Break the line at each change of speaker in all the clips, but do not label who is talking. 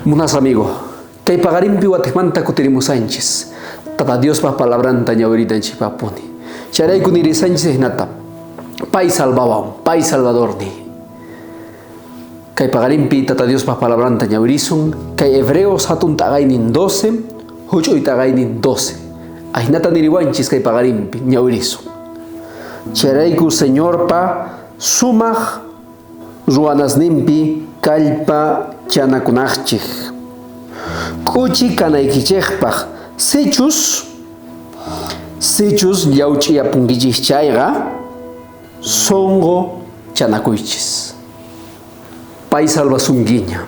Munas amigo, kay pagarimpi watikmanta kutirimo Sánchez. Tata Dios pa palabranta ñawirita en chipapuni. Charay kuniri Sánchez nata. Pai salvawan, pai salvador ni. Kay pagarimpi tata Dios pa palabranta ñawirizun. Kay hebreos hatun tagainin 12, huchoy tagainin 12. Ahinata niriwanchis kay pagarimpi ñawirizun. Charay ku Señor pa sumaj ruanasnimpi kallpa chanakunachchik. Kuchi kanaykichikpaq sichus llawch'iyapunkichik chayqa songo chanakuychis. Pay salvasunkiña.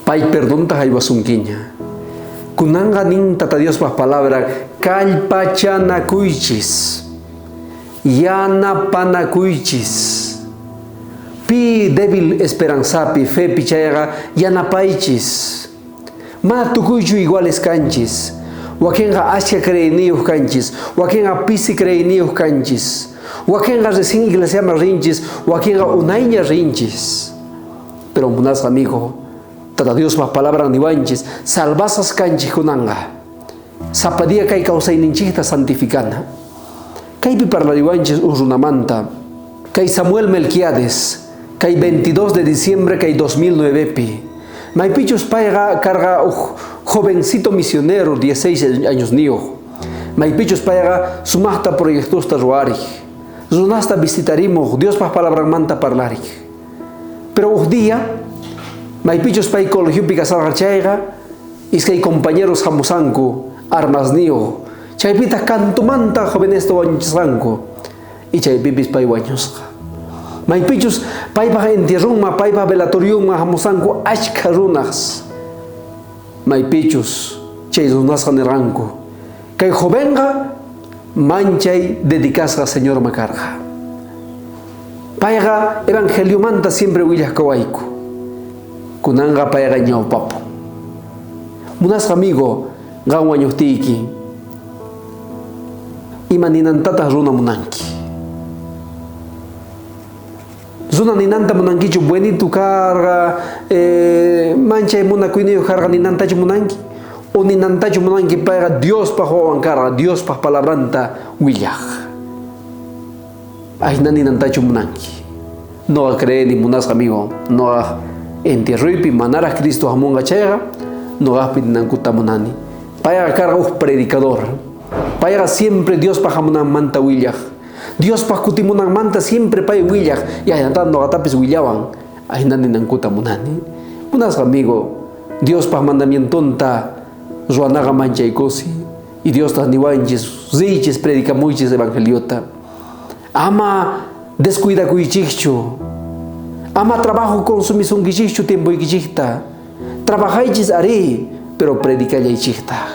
Pay perdonta haywasunkiña. Kunanga nin tata Diospaq palabra kallpa chanakuychis. Yanapanakuychis. Pi débil esperanzapi fe pichayga yanapaychis. Mana tukuychu iguales kanchis. Wakenga asya creeniyuq kanchis. Wakenga pisi creeniyuq kanchis. Wakenga recién iglesiama rinchis. Wakenga unayña rinchis. Pero munas amigo, tata Dios pa palabra niwanchis, salvasas kanchis kunanga. Zapadía kay kausayninchikta santificana. Kaypi parlariwanchis urrunamanta. Kay Samuel Melquiades. Kay 22 de diciembre kay 2009 pi. Maypichus payga carga jovencito misionero 16 años niyo. Maypichus payga sumasta proyectosta ruari. Runasta visitarimo Dios pa palabra manta parlari. Pero un día maypichus pay colegio picasal chayga iskay compañeros jamusanku armas niyo. Chaypita cantumanta jovenesto wañusanku. Y chaypipis pay wañusqa. Maypichus paypa entierrunma, paypa velatoriunma hamusanku achka runas. Maypichus chay runasqa niranku. Kay jovenqa manchay dedicasqa Señor makarqa. Payqa evangeliumanta siempre willaq kawayku. Kunanga payqa ñawpapu. Munasqa amigo, qan wañuqtiyki ima ninantataq runa munanki. Zuna ninanta munankichu buenito carga, mancha y munakuyniyo carga ninantachu munanki. O ninantachu munanki para Dios pa jovan carga, Dios pa palabranta willaj. Ahina ninantachu munanki. No a creer ni munas amigo, no a entierruipi manara Cristo hamunga chayga, no a pinankuta munani. Para carga un predicador. Para siempre Dios pa hamunan manta willaj. Dios pa kutimunan manta siempre pay willaj y ayantando gatapis willawan ahinani nankuta munani. Munas amigo, Dios pa mandamientonta ruanaga manchaykosi y Dios ta niwanchis zichis predicamuchis evangeliota. Ama descuida kuichichu. Ama trabajo consumisunkichichu tiempo ikichikta. Trabajaychis ari, pero predicayaychikta.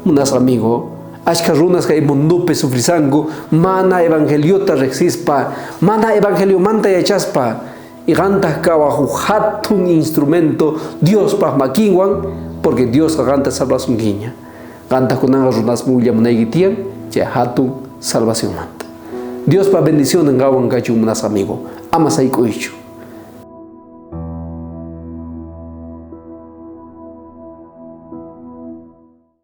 Munas amigo, ashka runas kay mundupe sufrisangu, mana evangeliota rexispa, mana evangelio manta yachaspa, y gantas kawahu hatun instrumento Dios pa makinwan, porque Dios ganta salvación guiña. Gantas kunanga runas mulla munaygitian, ya hatun salvación manta. Dios pa bendición en gawan kachu munas amigo, amasay kuichu.